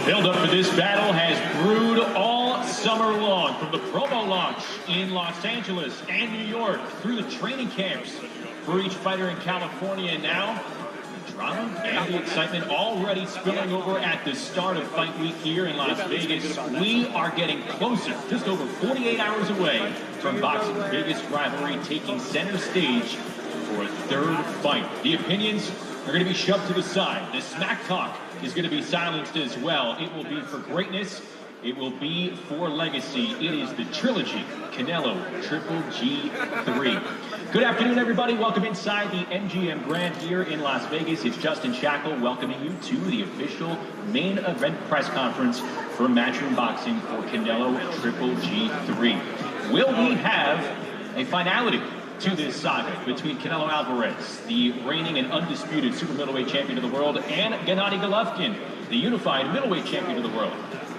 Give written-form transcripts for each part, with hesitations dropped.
Build-up for this battle has brewed all summer long, from the promo launch in Los Angeles and New York through the training camps for each fighter in California. And now, the drama and the excitement already spilling over at the start of Fight Week here in Las Vegas. We are getting closer, just over 48 hours away from boxing's biggest rivalry taking center stage for a third fight. The opinions are going to be shoved to the side. The smack talk is going to be silenced as well. It will be for greatness. It will be for legacy. It is the Trilogy, Canelo, Triple G3. Good afternoon, everybody. Welcome inside the MGM Grand here in Las Vegas. It's Justin Shackle welcoming you to the official main event press conference for Matchroom Boxing for Canelo Triple G3. Will we have a finality to this saga between Canelo Alvarez, the reigning and undisputed super middleweight champion of the world, and Gennady Golovkin, the unified middleweight champion of the world?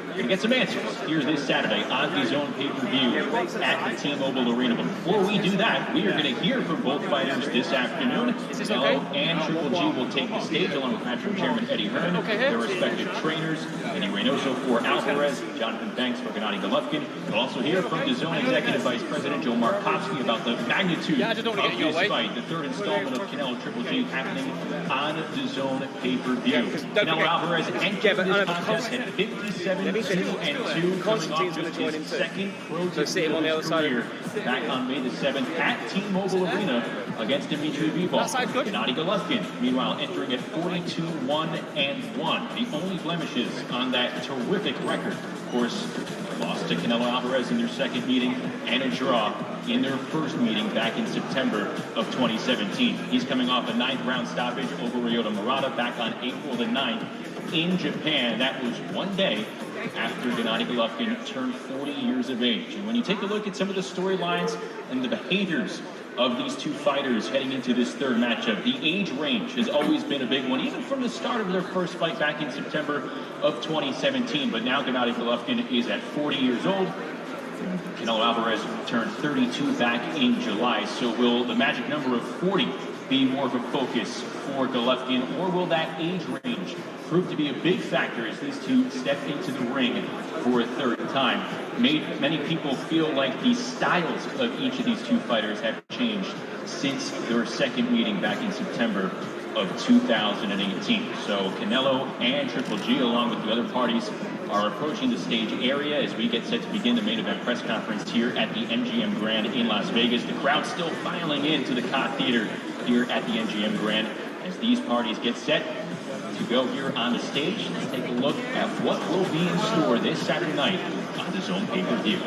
We're going to get some answers here this Saturday on the Zone pay-per-view at the T-Mobile Arena. But before we do that, we are going to hear from both fighters this afternoon. Canelo and Triple G will take the stage along with Matchroom Chairman Eddie Hearn, their respective trainers, Eddie Reynoso for Alvarez, Jonathan Banks for Gennady Golovkin. We'll also hear from the Zone Executive Vice President Joe Markovsky about the magnitude of this fight, the third installment of Canelo Triple G happening on the Zone pay-per-view. Canelo Alvarez entered this contest at 57-2-2, coming off just his second pro career back on May the 7th at T-Mobile Arena against Dmitry Bivol. Gennady Golovkin, meanwhile, entering at 42-1-1. The only blemishes on that terrific record, of course, lost to Canelo Alvarez in their second meeting and a draw in their first meeting back in September of 2017. He's coming off a 9th-round stoppage over Ryota Murata back on April the 9th in Japan. That was one day after Gennady Golovkin turned 40 years of age. And when you take a look at some of the storylines and the behaviors of these two fighters heading into this third matchup, the age range has always been a big one, even from the start of their first fight back in September of 2017. But now Gennady Golovkin is at 40 years old. Canelo Alvarez turned 32 back in July. So will the magic number of 40 be more of a focus for Golovkin, or will that age range prove to be a big factor as these two step into the ring for a third time? Many people feel like the styles of each of these two fighters have changed since their second meeting back in September of 2018. So Canelo and Triple G, along with the other parties, are approaching the stage area as we get set to begin the main event press conference here at the MGM Grand in Las Vegas. The crowd still filing into the Cott Theater here at the MGM Grand as these parties get set to go here on the stage. Let's take a look at what will be in store this Saturday night on the Zone pay-per-view.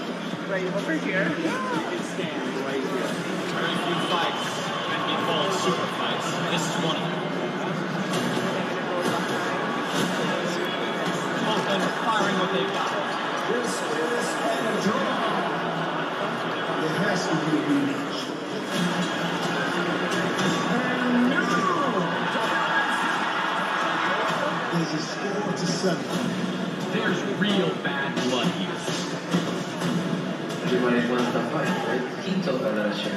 Right over here. You can stand right here. Very few fights can be called super fights. This is one of them. Both men are firing what they've got. This is a draw. It has to be a rematch. And now, there's a score to 7. There's real bad blood here. Everybody wants to fight, right? Quinto federation.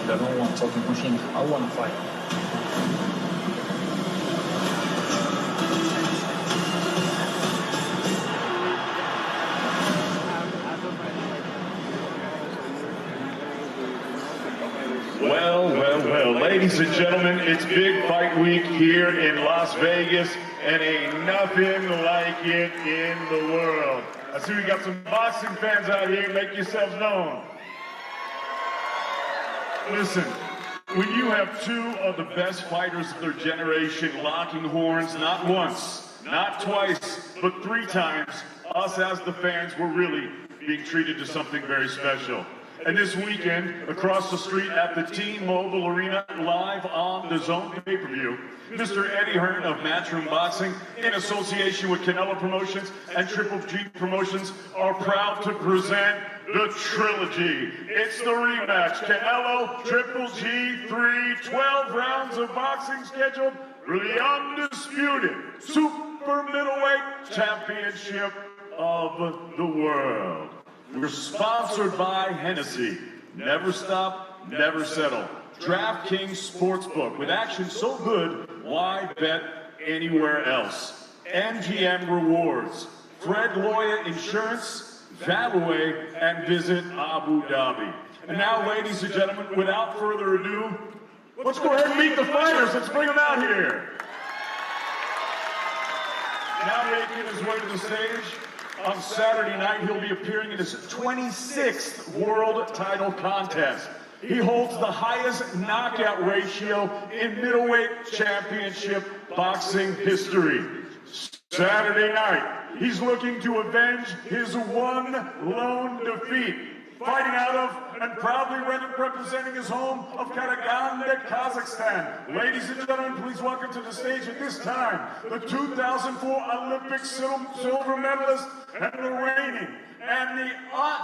I don't want talking machine. I want to fight. Well, ladies and gentlemen, it's Big Fight Week here in Las Vegas, and ain't nothing like it in the world. I see we got some boxing fans out here. Make yourselves known. Listen, when you have two of the best fighters of their generation locking horns, not once, not twice, but 3 times, us as the fans, we're really being treated to something very special. And this weekend, across the street at the T-Mobile Arena, live on the Zone pay-per-view, Mr. Eddie Hearn of Matchroom Boxing, in association with Canelo Promotions and Triple G Promotions, are proud to present the Trilogy. It's the rematch. Canelo, Triple G3, 12 rounds of boxing scheduled for the undisputed super middleweight championship of the world. We're sponsored by Hennessy. Never stop, never settle. DraftKings Sportsbook. With action so good, why bet anywhere else? MGM Rewards, Fred Loya Insurance, Value, and Visit Abu Dhabi. And now, ladies and gentlemen, without further ado, let's go ahead and meet the fighters. Let's bring them out here. Now making his way to the stage, on Saturday night, he'll be appearing in his 26th world title contest. He holds the highest knockout ratio in middleweight championship boxing history. Saturday night, he's looking to avenge his one lone defeat. Fighting out of and proudly representing his home of Karaganda, Kazakhstan. Ladies and gentlemen, please welcome to the stage at this time the 2004 Olympic silver medalist and the reigning and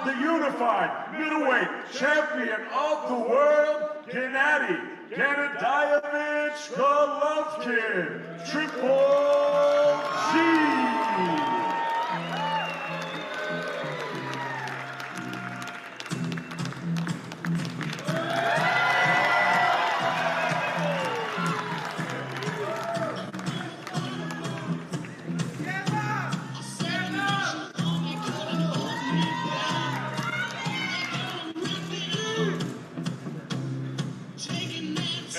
the unified middleweight champion of the world, Gennady Golovkin, Triple G.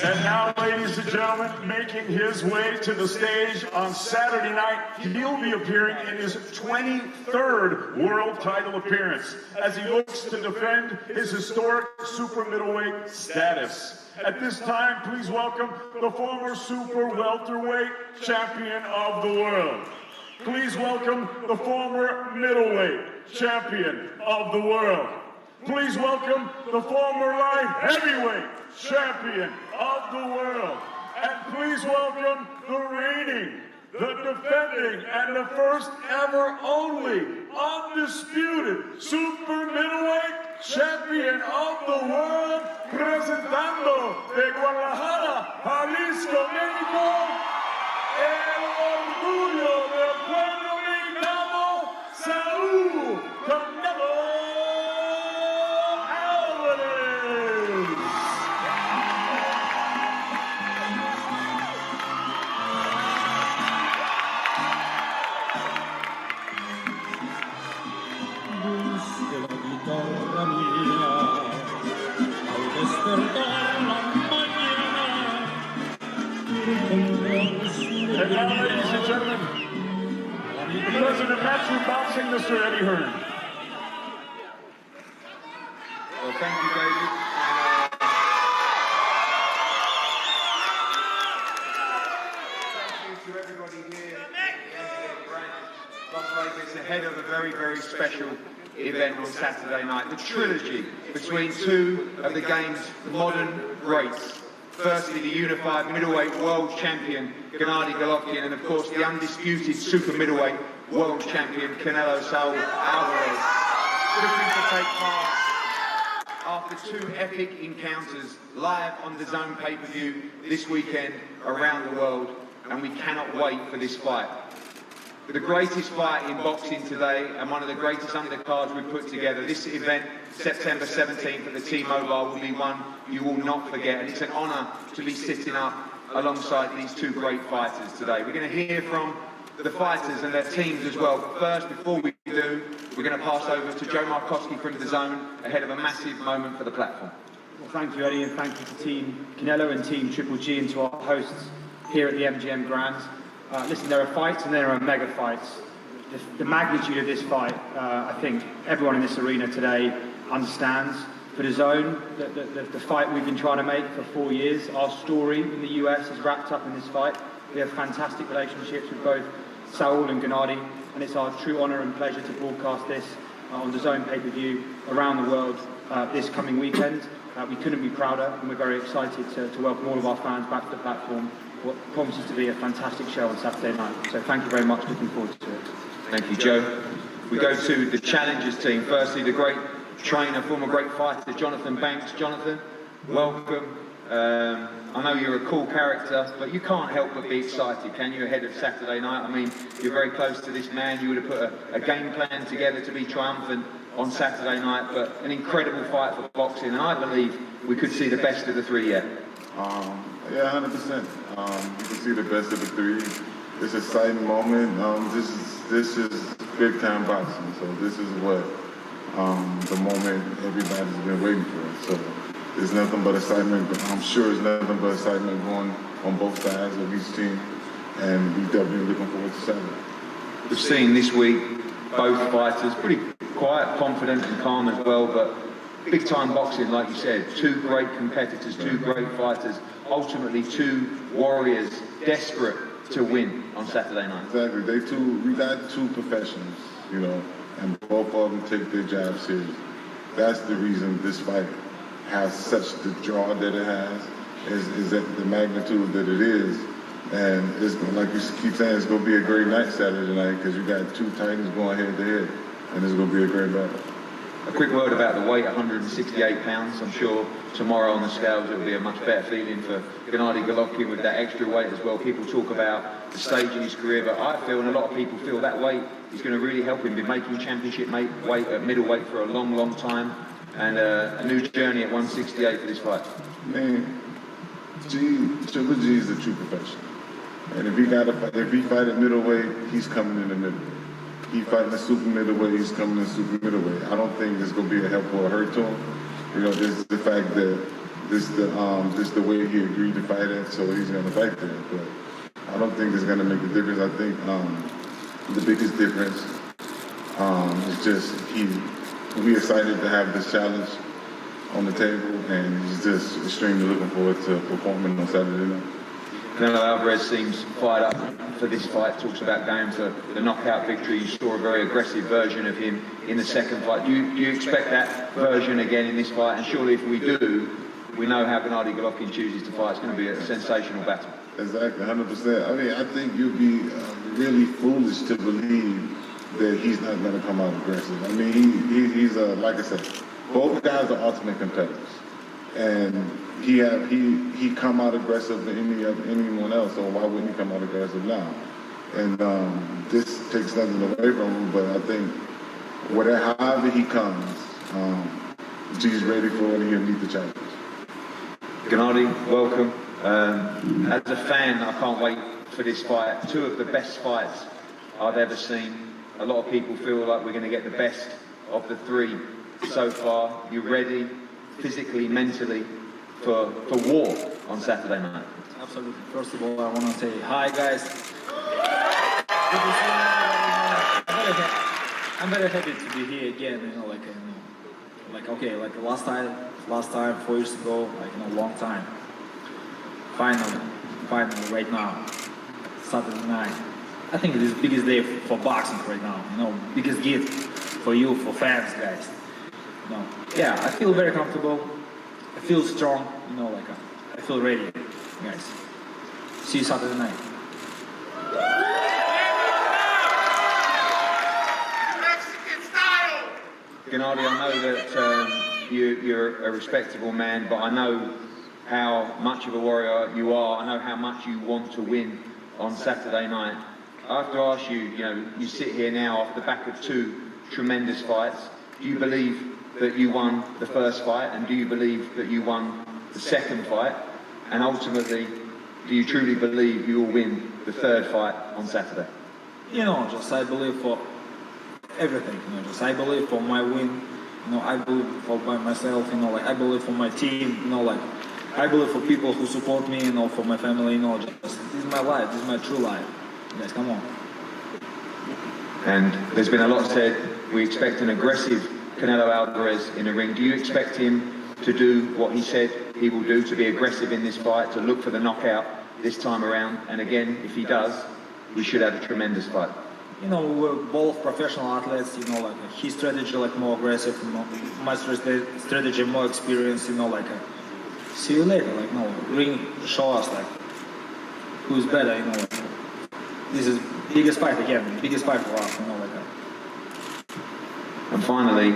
And now, ladies and gentlemen, making his way to the stage on Saturday night, he'll be appearing in his 23rd world title appearance as he looks to defend his historic super middleweight status. At this time, please welcome the former super welterweight champion of the world. Please welcome the former middleweight champion of the world. Please welcome the former light heavyweight champion of the world. And please welcome the reigning, the defending, and the first ever only undisputed super middleweight champion of the world, presentando de Guadalajara, Jalisco, México, el orgullo del pueblo mexicano, Saúl Canelo Alvarez. And now, ladies and gentlemen, the president of Matchroom Boxing, Mr. Eddie Hearn. Well, thank you, David. Thank you to everybody here in Las Vegas ahead of a very, very special event on Saturday night. The trilogy between two of the game's modern greats. Firstly, the unified middleweight world champion, Gennady Golovkin, and of course the undisputed super middleweight world champion, Canelo Alvarez, looking to take part after two epic encounters live on the DAZN pay-per-view this weekend around the world, and we cannot wait for this fight. The greatest fight in boxing today and one of the greatest undercards we've put together. This event, September 17th at the T-Mobile, will be one you will not forget. And it's an honour to be sitting up alongside these two great fighters today. We're going to hear from the fighters and their teams as well. But first, before we do, we're going to pass over to Joe Markowski from the DAZN ahead of a massive moment for the platform. Well, thank you, Eddie, and thank you to Team Canelo and Team Triple G and to our hosts here at the MGM Grand. Listen, there are fights and there are mega fights. The magnitude of this fight, I think everyone in this arena today understands. For the DAZN, the fight we've been trying to make for 4 years, our story in the US is wrapped up in this fight. We have fantastic relationships with both Saul and Gennady, and it's our true honour and pleasure to broadcast this on the DAZN pay-per-view around the world this coming weekend. We couldn't be prouder, and we're very excited to welcome all of our fans back to the platform. What promises to be a fantastic show on Saturday night. So thank you very much, looking forward to it. Thank you, Joe. We go to the challengers team. Firstly, the great trainer, former great fighter, Jonathan Banks. Jonathan, welcome. I know you're a cool character, but you can't help but be excited, can you, ahead of Saturday night? I mean, you're very close to this man. You would have put a game plan together to be triumphant on Saturday night, but an incredible fight for boxing, and I believe we could see the best of the three yet. Yeah, 100%. You can see the best of the three. it's an exciting moment. This is big time boxing. So this is what the moment everybody's been waiting for. So there's nothing but excitement. I'm sure there's nothing but excitement going on both sides of each team, and we definitely looking forward to Saturday. We've seen this week both fighters pretty quiet, confident and calm as well, but big time boxing, like you said, two great competitors, two great fighters, ultimately two warriors desperate to win on Saturday night. Exactly, we got two professionals, you know, and both of them take their job seriously. That's the reason this fight has such the draw that it has, is at the magnitude that it is. And it's like you keep saying, it's going to be a great night Saturday night because you got two titans going head to head, and it's going to be a great battle. A quick word about the weight, 168 pounds. I'm sure tomorrow on the scales it'll be a much better feeling for Gennady Golovkin with that extra weight as well. People talk about the stage in his career, but I feel, and a lot of people feel, that weight is going to really help him be making championship weight at middleweight for a long, long time, and a new journey at 168 for this fight. Man, Trilogy is a true professional. And if he fight at middleweight, he's coming in the middle. He fighting the super middleweight, he's coming in super middleweight. I don't think it's going to be a help or a hurt to him. You know, this is the fact that this is the way he agreed to fight at, so he's going to fight there. But I don't think it's going to make a difference. I think the biggest difference is just we're excited to have this challenge on the table, and he's just extremely looking forward to performing on Saturday night. Canelo Alvarez seems fired up for this fight, talks about going for the knockout victory. You saw a very aggressive version of him in the second fight. Do you expect that version again in this fight? And surely if we do, we know how Gennady Golovkin chooses to fight. It's going to be a sensational battle. Exactly, 100%. I mean, I think you'd be really foolish to believe that he's not going to come out aggressive. I mean, he's like I said, both guys are ultimate competitors. And he come out aggressive than anyone else, so why wouldn't he come out aggressive now? And this takes nothing away from him, but I think however he comes, he's ready for it and he'll meet the challenge. Gennady, welcome. As a fan, I can't wait for this fight. Two of the best fights I've ever seen. A lot of people feel like we're going to get the best of the three so far. You ready, physically, mentally, for war on Saturday night? Absolutely. First of all, I want to say hi, guys. I'm very happy to be here again. You know, like last time 4 years ago, long time. Finally, right now, Saturday night. I think it is the biggest day for boxing right now. You know, biggest gift for you, for fans, guys. You know, yeah, I feel very comfortable. I feel strong. You know, I feel ready, guys. See you Saturday night. Gennady, I know that you're a respectable man, but I know how much of a warrior you are. I know how much you want to win on Saturday night. I have to ask you, you sit here now off the back of two tremendous fights. Do you believe that you won the first fight, and do you believe that you won the second fight? And ultimately, do you truly believe you will win the third fight on Saturday? You know, I believe for everything. I believe for my win. I believe for myself. I believe for my team. I believe for people who support me. For my family. This is my life. This is my true life. Guys, come on. And there's been a lot said. We expect an aggressive Canelo Alvarez in the ring. Do you expect him to do what he said he will do, to be aggressive in this fight, to look for the knockout this time around? And again, if he does, we should have a tremendous fight. We're both professional athletes. His strategy more aggressive. My strategy more experience. See you later. Ring show us who's better. This is biggest fight again. Biggest fight for us. And finally,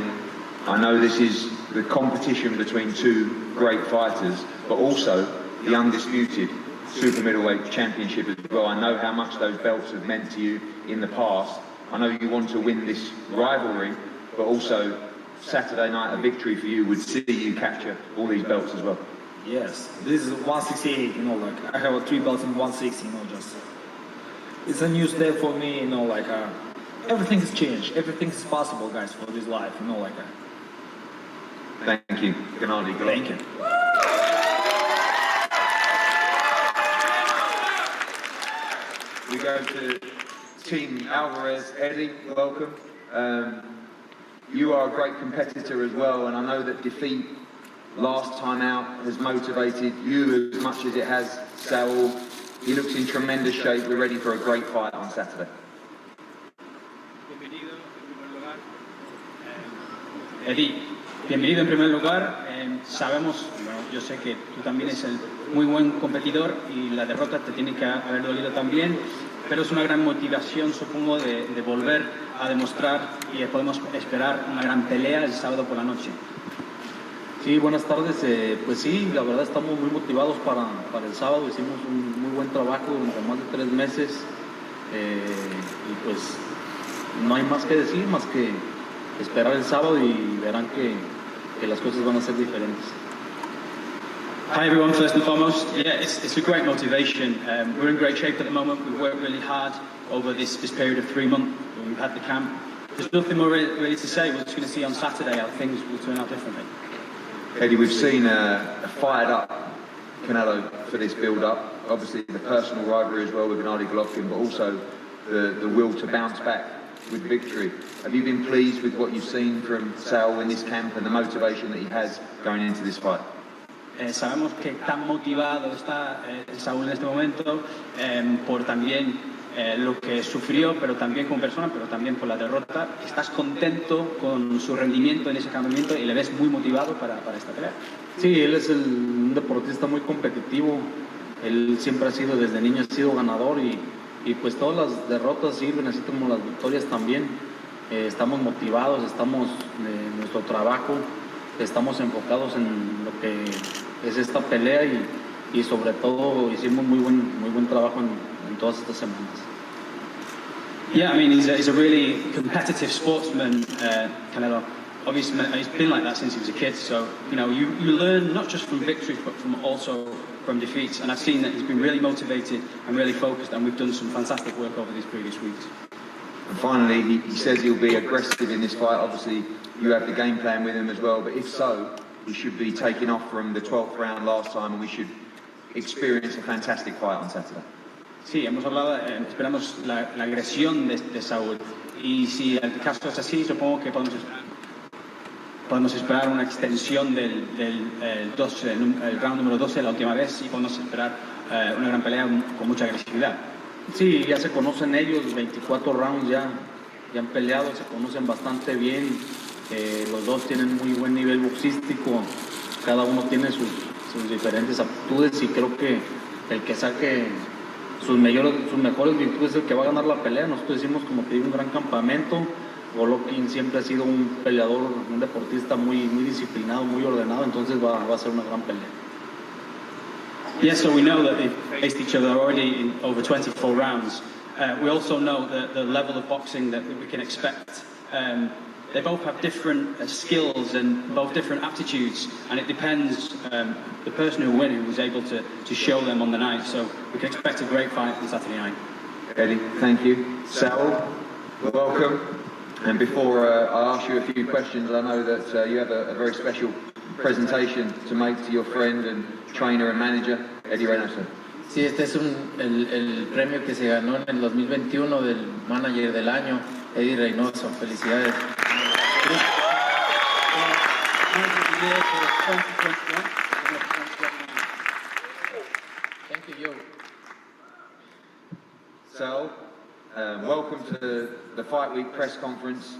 I know this is the competition between two great fighters, but also the undisputed super middleweight championship as well. I know how much those belts have meant to you in the past. I know you want to win this rivalry, but also Saturday night a victory for you would see you capture all these belts as well. Yes, this is 168. I have 3 belts in 160. it's a new step for me, you know, like everything has changed. Everything is possible, guys, for this life, you know, like Thank you, Gennady Golovkin. Thank you. We go to Team Alvarez. Eddie, welcome. You are a great competitor as well, and I know that defeat last time out has motivated you as much as it has Saul. He looks in tremendous shape. We're ready for a great fight on Saturday. Eddie, bienvenido en primer lugar. Sabemos, bueno, yo sé que tú también eres el muy buen competidor y la derrota te tiene que haber dolido también, pero es una gran motivación, supongo, de volver a demostrar y podemos esperar una gran pelea el sábado por la noche. Sí, buenas tardes. Pues sí, la verdad estamos muy motivados para el sábado. Hicimos un muy buen trabajo durante más de 3 meses y pues no hay más que decir, más que esperar el sábado y verán que las cosas van a ser diferentes. Hi everyone, first and foremost, yeah, it's a great motivation. We're in great shape at the moment. We've worked really hard over this period of 3 months. We've had the camp. There's nothing more really to say. We're just going to see on Saturday how things will turn out differently. Eddie, we've seen a fired up Canelo for this build-up. Obviously the personal rivalry as well with Gennady Golovkin, but also the will to bounce back with victory. Have you been pleased with what you've seen from Saul in this camp and the motivation that he has going into this fight? Sabemos que tan motivado está Saúl en este momento por también lo que sufrió, pero también como persona, pero también por la derrota. ¿Estás contento con su rendimiento en ese campamento y le ves muy motivado para esta pelea? Sí, él es un deportista muy competitivo. Él siempre ha sido, desde niño ha sido ganador y pues todas las derrotas sirven, así como las victorias también. Estamos motivados, estamos en nuestro trabajo, estamos enfocados en lo que es esta pelea y sobre todo hicimos muy buen trabajo en todas estas semanas. Yeah, I mean, he's a really competitive sportsman, Canelo. Obviously, he's been like that since he was a kid. So, you know, you learn not just from victories, but from also from defeats. And I've seen that he's been really motivated and really focused, and we've done some fantastic work over these previous weeks. And finally, he says he'll be aggressive in this fight. Obviously, you have the game plan with him as well, but if so, he should be taking off from the 12th round last time, and we should experience a fantastic fight on Saturday. Sí, hemos hablado, esperamos la agresión de Saúl. Y si el caso es así, supongo que podemos esperar una extensión del el round número 12 la última vez y podemos esperar una gran pelea con mucha agresividad. Sí, ya se conocen ellos, 24 rounds ya han peleado, se conocen bastante bien. Los dos tienen muy buen nivel boxístico, cada uno tiene sus diferentes aptitudes y creo que el que saque sus mejores virtudes es el que va a ganar la pelea. Nosotros hicimos, como te digo, un gran campamento. Golovkin siempre ha sido un peleador, un deportista muy disciplinado, muy ordenado, entonces va a ser una gran pelea. Yes, so we know that they've faced each other already in over 24 rounds. We also know the level of boxing that we can expect. They both have different skills and both different aptitudes, and it depends the person who wins who is able to show them on the night. So we can expect a great fight on Saturday night. Eddie, thank you. Saul, welcome. And before I ask you a few questions, I know that you have a very special presentation to make to your friend and trainer and manager, Eddie Reynoso. Sí, este es el premio que se ganó en el 2021 del manager del año, Eddie Reynoso. Felicidades. Thank you, Joe. So, welcome to the Fight Week press conference.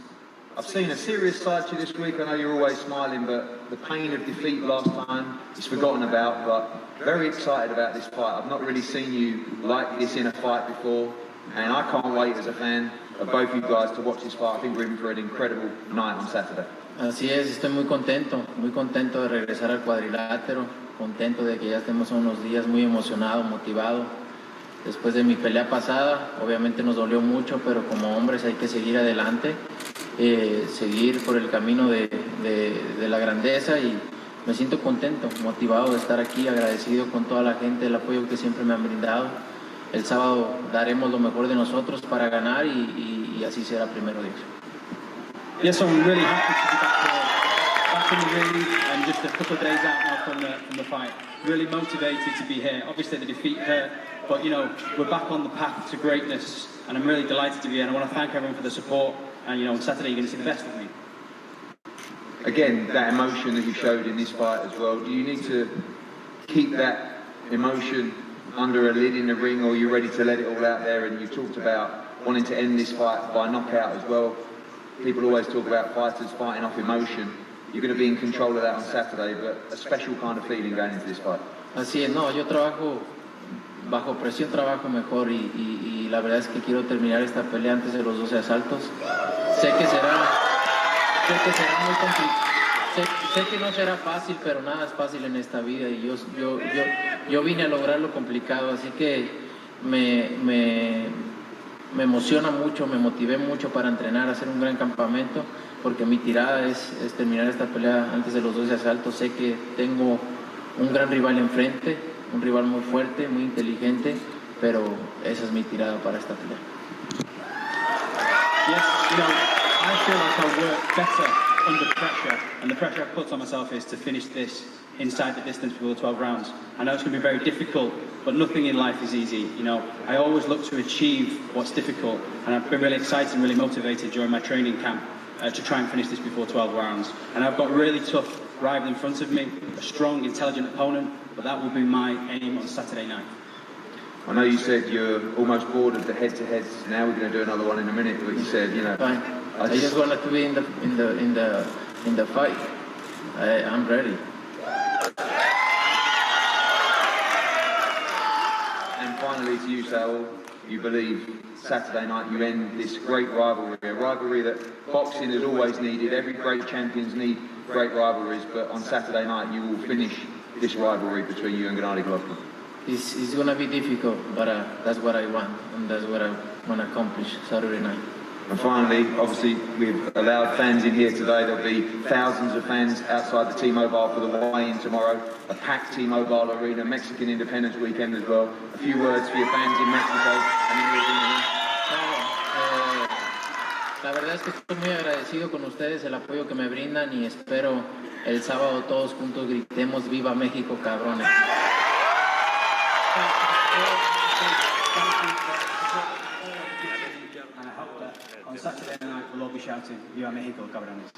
I've seen a serious side to you this week. I know you're always smiling, but the pain of defeat last time is forgotten about, but very excited about this fight. I've not really seen you like this in a fight before, and I can't wait as a fan of both you guys to watch this fight. I think we're in for an incredible night on Saturday. Así es, estoy muy contento de regresar al cuadrilátero, contento de que ya estemos unos días, muy emocionado, motivado. Después de mi pelea pasada, obviamente nos dolió mucho, pero como hombres hay que seguir adelante, seguir por el camino de la grandeza y me siento contento, motivado de estar aquí, agradecido con toda la gente, el apoyo que siempre me han brindado el sábado daremos lo mejor de nosotros para ganar y así será primero Dios. Yes, I'm really happy to be back in the ring and just a couple of days out now from the fight. Really motivated to be here. Obviously the defeat hurt, but you know, we're back on the path to greatness and I'm really delighted to be here and I want to thank everyone for the support and you know, on Saturday you're going to see the best of me. Again, that emotion that you showed in this fight as well, do you need to keep that emotion under a lid in the ring or are you ready to let it all out there? And you talked about wanting to end this fight by knockout as well. People always talk about fighters fighting off emotion. You're going to be in control of that on Saturday, but a special kind of feeling going into this fight. Así es, no, yo trabajo bajo presión, trabajo mejor y la verdad es que quiero terminar esta pelea antes de los 12 asaltos. Sé que será muy complicado, sé que no será fácil, pero nada es fácil en esta vida y yo vine a lograr lo complicado, así que me emociona mucho, me motivé mucho para entrenar, hacer un gran campamento, porque mi tirada es terminar esta pelea antes de los 12 asaltos. Sé que tengo un gran rival enfrente, un rival muy fuerte, muy inteligente, pero esa es mi tirada para esta pelea. Yes, you know, I feel like I work better under pressure, and the pressure I've put on myself is to finish this inside the distance before the 12 rounds. I know it's going to be very difficult, but nothing in life is easy. You know, I always look to achieve what's difficult, and I've been really excited and really motivated during my training camp to try and finish this before 12 rounds. And I've got a really tough rival in front of me, a strong, intelligent opponent, but that will be my aim on Saturday night. I know you said you're almost bored of the head-to-heads. Now we're going to do another one in a minute, but you said, you know... Fine. I just wanted to be in the fight. I'm ready. And finally to you, Saul, you believe Saturday night you end this great rivalry, a rivalry that boxing has always needed. Every great champions need great rivalries, but on Saturday night you will finish this rivalry between you and Gennady Golovkin. It's going to be difficult, but that's what I want, and that's what I want to accomplish Saturday night. And finally, obviously, we've allowed fans in here today. There'll be thousands of fans outside the T-Mobile for the weigh-in tomorrow. A packed T-Mobile arena, Mexican Independence Weekend as well. A few words for your fans in Mexico and in the arena. La verdad es que estoy muy agradecido con ustedes, el apoyo que me brindan y espero el sábado todos juntos gritemos ¡Viva México, cabrones! On Saturday night, we'll all be shouting, Viva Mexico, cabrones.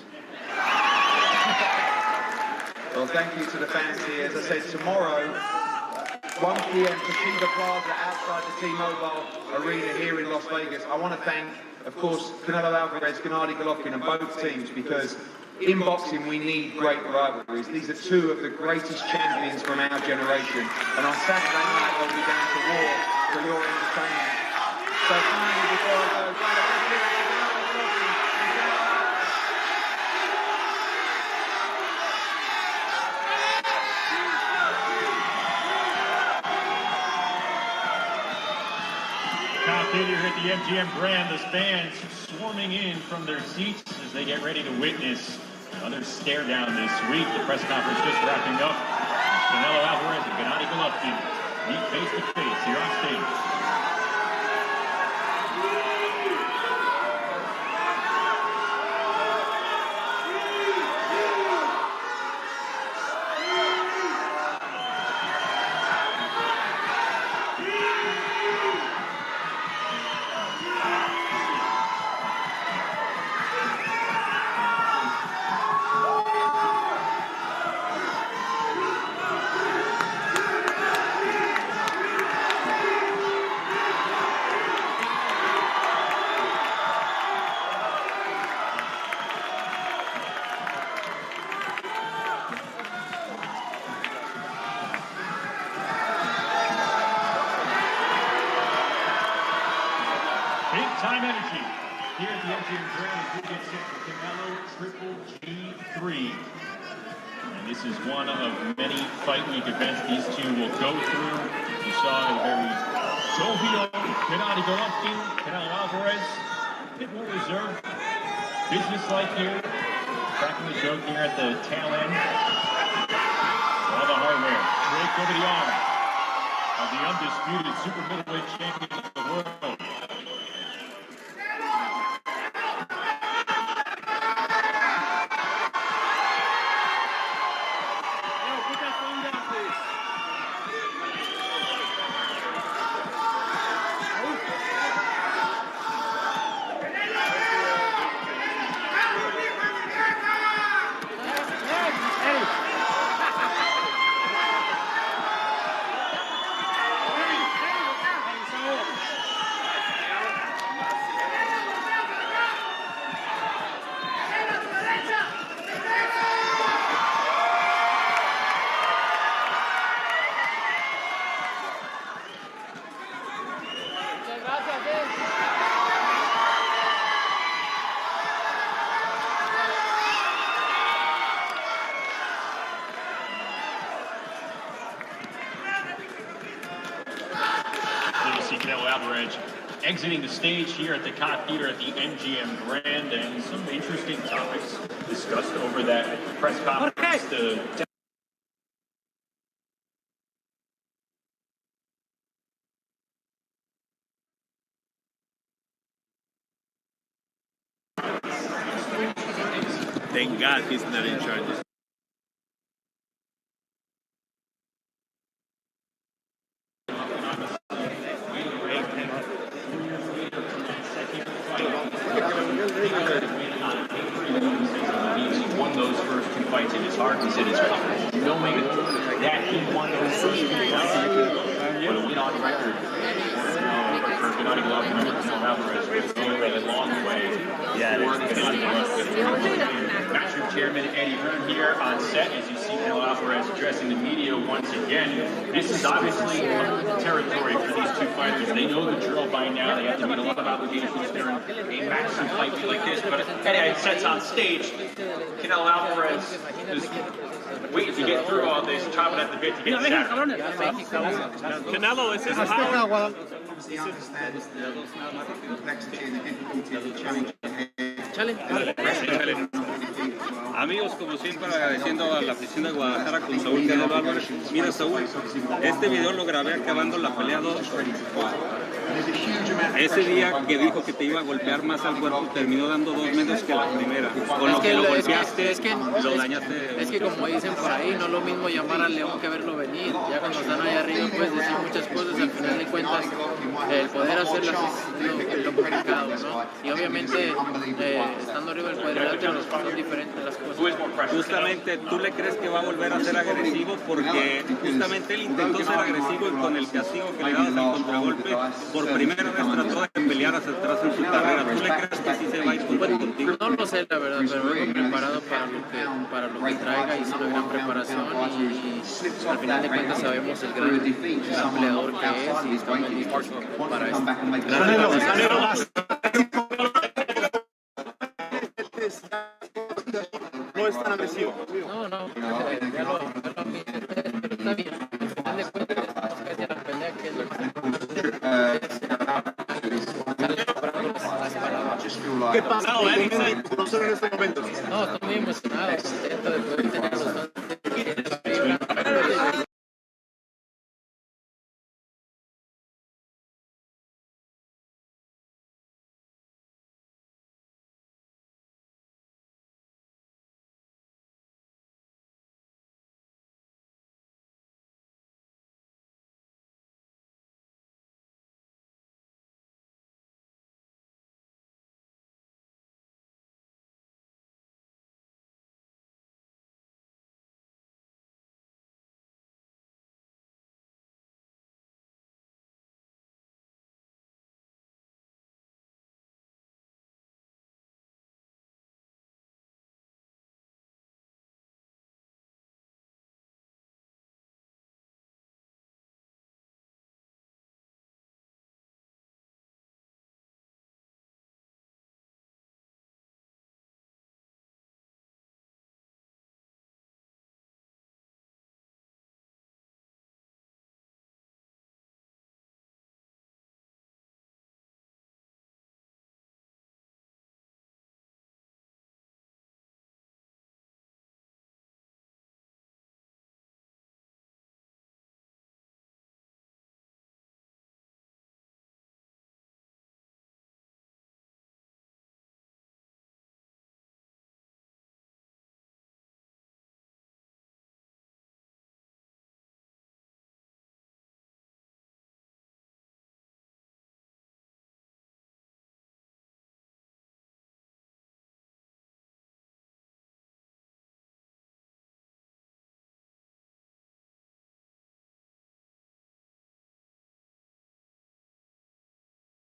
Well, thank you to the fans here. As I said, tomorrow, 1 p.m. Toshiba Plaza outside the T-Mobile Arena here in Las Vegas. I want to thank, of course, Canelo Alvarez, Gennady Golovkin and both teams because in boxing we need great rivalries. These are two of the greatest champions from our generation. And on Saturday night they'll be going to war for your entertainment. So finally, before I go, Here at the MGM Grand, the fans swarming in from their seats as they get ready to witness another stare down this week. The press conference just wrapping up. Canelo Alvarez and Gennady Golovkin meet face to face here on stage. Time energy here at the MGM Grand as we get set for Canelo Triple G3. And this is one of many Fight Week events these two will go through. You saw a very jovial Gennady Golovkin, Canelo Alvarez, a bit more reserved, business-like here, cracking the joke here at the tail end. All the hardware, draped over the arm of the undisputed super middleweight champion of the world. Canelo Alvarez exiting the stage here at the Cot Theater at the MGM Grand, and some interesting topics discussed over that press conference. Thank God he's not in charge. He won those first two fights in his heart. He said it's knowing that he won those first two fights. But a win on record for Gennady Golovkin and Canelo Alvarez was going a long way for Gennady Golovkin. Matchroom Chairman Eddie Hearn here on set as you see Canelo Alvarez addressing the media once again. This is obviously territory for these two fighters. They know the drill by now. They have to meet a lot of obligations during a matchroom fight like this. But Eddie sets on stage. Canelo Alvarez is waiting to get through all this, chopping at the bit to get set. Canelo, is his power? Obviously, he understands the complexity and the difficulty of the challenge ahead. Amigos, como siempre, agradeciendo a la afición de Guadalajara con Saúl Canelo Álvarez. Mira, Saúl, este video lo grabé acabando la pelea 2. Ese día que dijo que te iba a golpear más al cuerpo, terminó dando 2 menos que la primera. Con lo que lo golpeaste, lo dañaste. Es que como dicen por ahí, no es lo mismo llamar al león que verlo venir. Ya cuando están ahí arriba puedes decir muchas cosas, al final de cuentas el poder hacerlas es lo complicado, ¿no? Y obviamente estando arriba del cuadrilátero son diferentes las cosas. Justamente, ¿tú le crees que va a volver a ser agresivo? Porque justamente él intentó ser agresivo y con el castigo que le dabas al contragolpe, por primera vez trató de pelear hacia atrás en su carrera. ¿Tú le crees que sí se va a ir contigo? No lo sé, la verdad, pero vengo preparado para lo que traiga. Hice una gran preparación y al final de cuentas sabemos el gran peleador que es y estamos listos para esto. No es tan agresivo. No, ya lo está bien. Al final de cuentas, casi a la pelea que es lo más ¿Qué pasa? ¿Conocer en este momento? No, estoy muy emocionado, contento de poder tener